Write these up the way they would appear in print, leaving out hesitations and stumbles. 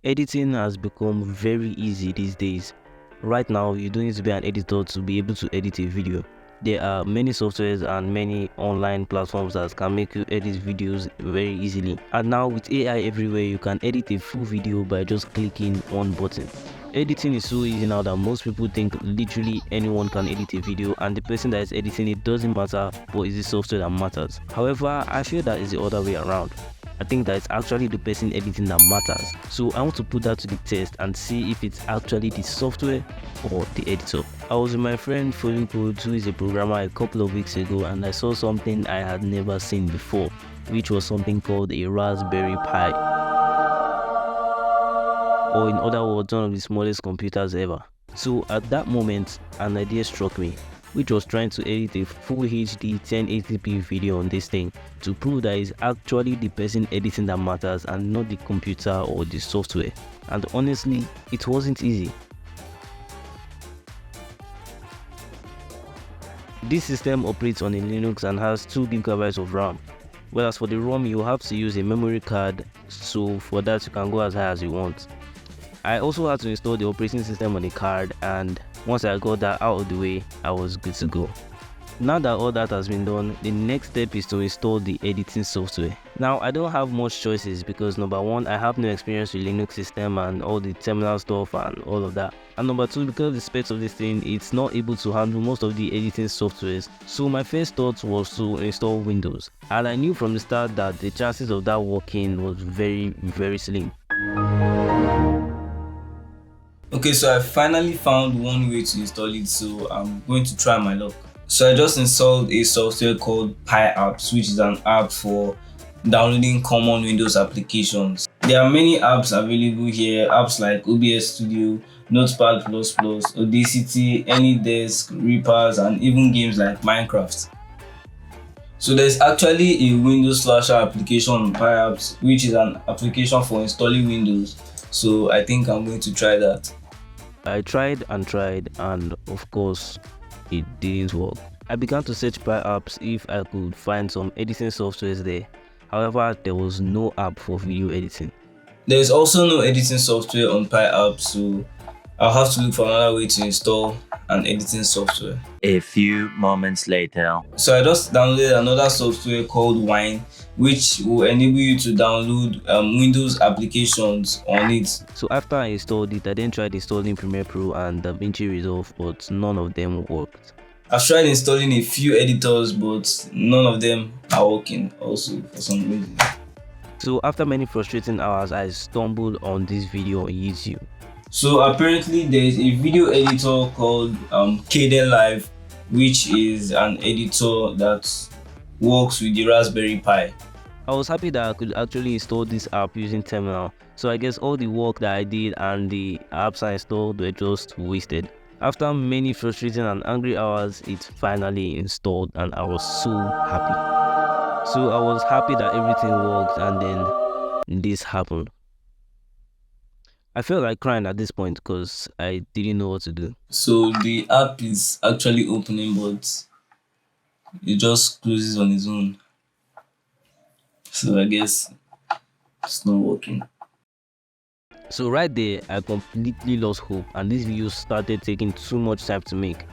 Editing has become very easy these days. Right now, you don't need to be an editor to be able to edit a video. There are many softwares and many online platforms that can make you edit videos very easily. And now with AI everywhere, you can edit a full video by just clicking one button. Editing is so easy now that most people think literally anyone can edit a video, and the person that is editing it doesn't matter, but it's the software that matters. However, I feel that it's the other way around. I think that it's actually the person editing that matters. So I want to put that to the test and see if it's actually the software or the editor. I was with my friend Code, who is a programmer, a couple of weeks ago, and I saw something I had never seen before, which was something called a Raspberry Pi. Or in other words, one of the smallest computers ever. So at that moment, an idea struck me, which was trying to edit a full HD 1080p video on this thing to prove that it's actually the person editing that matters and not the computer or the software. And honestly, it wasn't easy. This system operates on a Linux and has 2 GB of RAM. Whereas for the ROM, you have to use a memory card, so for that you can go as high as you want. I also had to install the operating system on the card, and once I got that out of the way, I was good to go. Now that all that has been done, the next step is to install the editing software. Now I don't have much choices because number one, I have no experience with Linux system and all the terminal stuff and all of that. And number two, because the specs of this thing, it's not able to handle most of the editing softwares. So my first thought was to install Windows. And I knew from the start that the chances of that working was very, very slim. Okay, so I finally found one way to install it, so I'm going to try my luck. So I just installed a software called Pi Apps, which is an app for downloading common Windows applications. There are many apps available here, apps like OBS Studio, Notepad++, Audacity, AnyDesk, Reapers, and even games like Minecraft. So there's actually a Windows Slasher application on Pi Apps, which is an application for installing Windows. So I think I'm going to try that. I tried, and of course, it didn't work. I began to search Pi Apps if I could find some editing softwares there. However, there was no app for video editing. There is also no editing software on Pi Apps, so I'll have to look for another way to install an editing software. A few moments later. So I just downloaded another software called Wine, which will enable you to download Windows applications on it. So after I installed it, I then tried installing Premiere Pro and DaVinci Resolve, but none of them worked. I've tried installing a few editors, but none of them are working also for some reason. So after many frustrating hours, I stumbled on this video on YouTube. So apparently there is a video editor called Kdenlive, which is an editor that works with the Raspberry Pi. I was happy that I could actually install this app using terminal, so I guess all the work that I did and the apps I installed were just wasted. After many frustrating and angry hours, it finally installed and I was so happy. So I was happy that everything worked, and then this happened. I felt like crying at this point because I didn't know what to do. So the app is actually opening, but it just closes on its own. So I guess it's not working. So right there, I completely lost hope, and this video started taking too much time to make.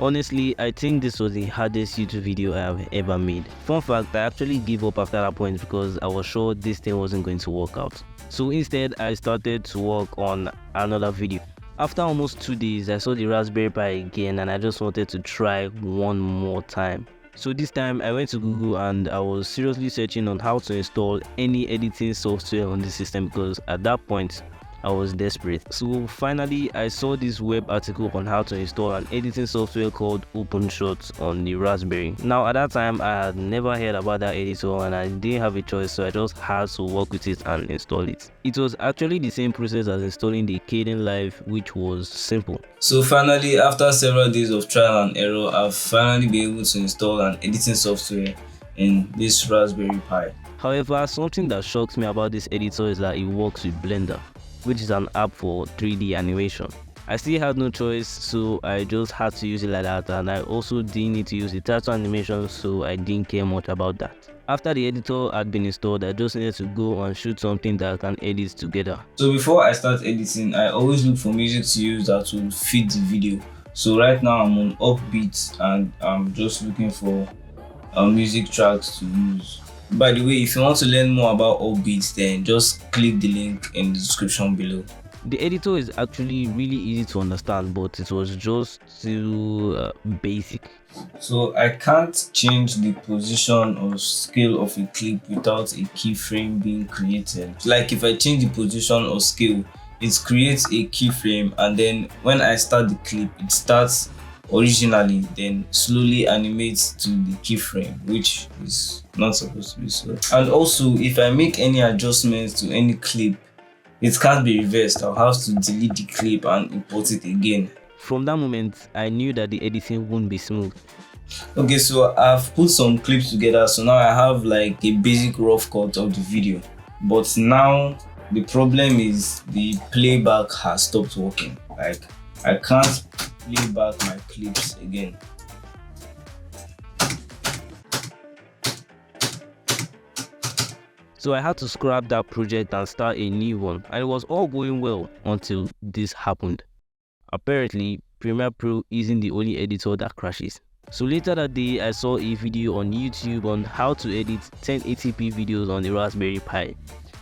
Honestly, I think this was the hardest YouTube video I have ever made. Fun fact, I actually gave up after that point because I was sure this thing wasn't going to work out. So instead, I started to work on another video. After almost 2 days, I saw the Raspberry Pi again, and I just wanted to try one more time. So this time I went to Google and I was seriously searching on how to install any editing software on the system, because at that point I was desperate. So finally I saw this web article on how to install an editing software called OpenShot on the Raspberry. Now at that time I had never heard about that editor and I didn't have a choice, so I just had to work with it and install it. It was actually the same process as installing the Kdenlive, which was simple. So finally, after several days of trial and error, I've finally been able to install an editing software in this Raspberry Pi. However, something that shocks me about this editor is that it works with Blender, which is an app for 3D animation. I still had no choice, so I just had to use it like that, and I also didn't need to use the tattoo animation, so I didn't care much about that. After the editor had been installed, I just needed to go and shoot something that I can edit together. So before I start editing, I always look for music to use that will fit the video. So right now I'm on Uppbeat and I'm just looking for music tracks to use. By the way, if you want to learn more about Uppbeat, then just click the link in the description below. The editor is actually really easy to understand, but it was just too basic. So I can't change the position or scale of a clip without a keyframe being created. Like if I change the position or scale, it creates a keyframe, and then when I start the clip, it starts originally, then slowly animates to the keyframe, which is not supposed to be so. And also, if I make any adjustments to any clip, it can't be reversed. I'll have to delete the clip and import it again. From that moment, I knew that the editing wouldn't be smooth. Okay, so I've put some clips together, so now I have like a basic rough cut of the video. But now the problem is the playback has stopped working. Like I can't play back my clips again. So I had to scrap that project and start a new one, and it was all going well until this happened. Apparently, Premiere Pro isn't the only editor that crashes. So later that day, I saw a video on YouTube on how to edit 1080p videos on the Raspberry Pi.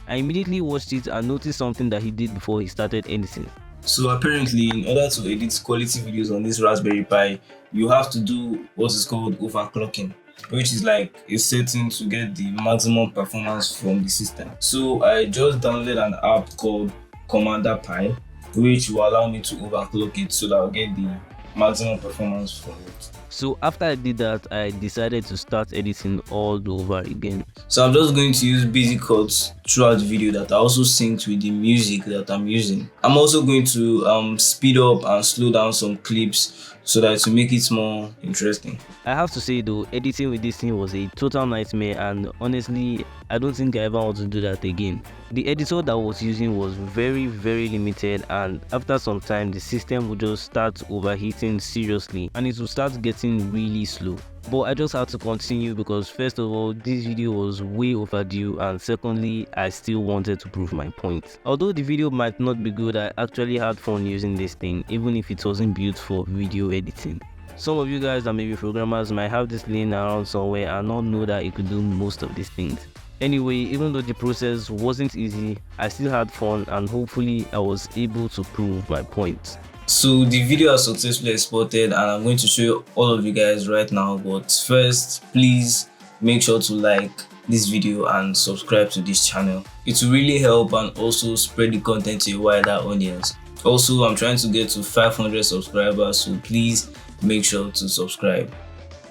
I immediately watched it and noticed something that he did before he started editing. So apparently, in order to edit quality videos on this Raspberry Pi, you have to do what is called overclocking, which is like a setting to get the maximum performance from the system. So I just downloaded an app called Commander Pi, which will allow me to overclock it so that I'll get the maximum performance from it. So after I did that, I decided to start editing all over again. So I'm just going to use basic cuts throughout the video that are also synced with the music that I'm using. I'm also going to speed up and slow down some clips so that to make it more interesting. I have to say though, editing with this thing was a total nightmare, and honestly, I don't think I ever want to do that again. The editor that I was using was very limited, and after some time the system would just start overheating seriously and it would start getting really slow. But I just had to continue because first of all, this video was way overdue, and secondly, I still wanted to prove my point. Although the video might not be good, I actually had fun using this thing, even if it wasn't built for video editing. Some of you guys that may be programmers might have this laying around somewhere and not know that it could do most of these things. Anyway, even though the process wasn't easy, I still had fun, and hopefully I was able to prove my point. So the video has successfully exported and I'm going to show all of you guys right now, but first please make sure to like this video and subscribe to this channel. It will really help and also spread the content to a wider audience. Also, I'm trying to get to 500 subscribers, so please make sure to subscribe,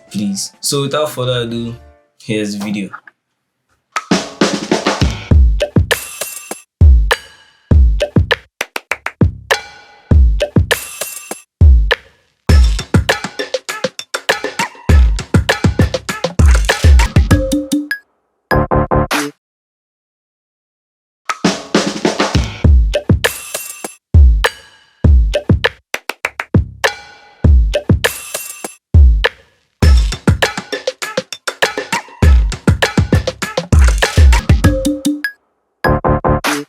please. So without further ado, here's the video.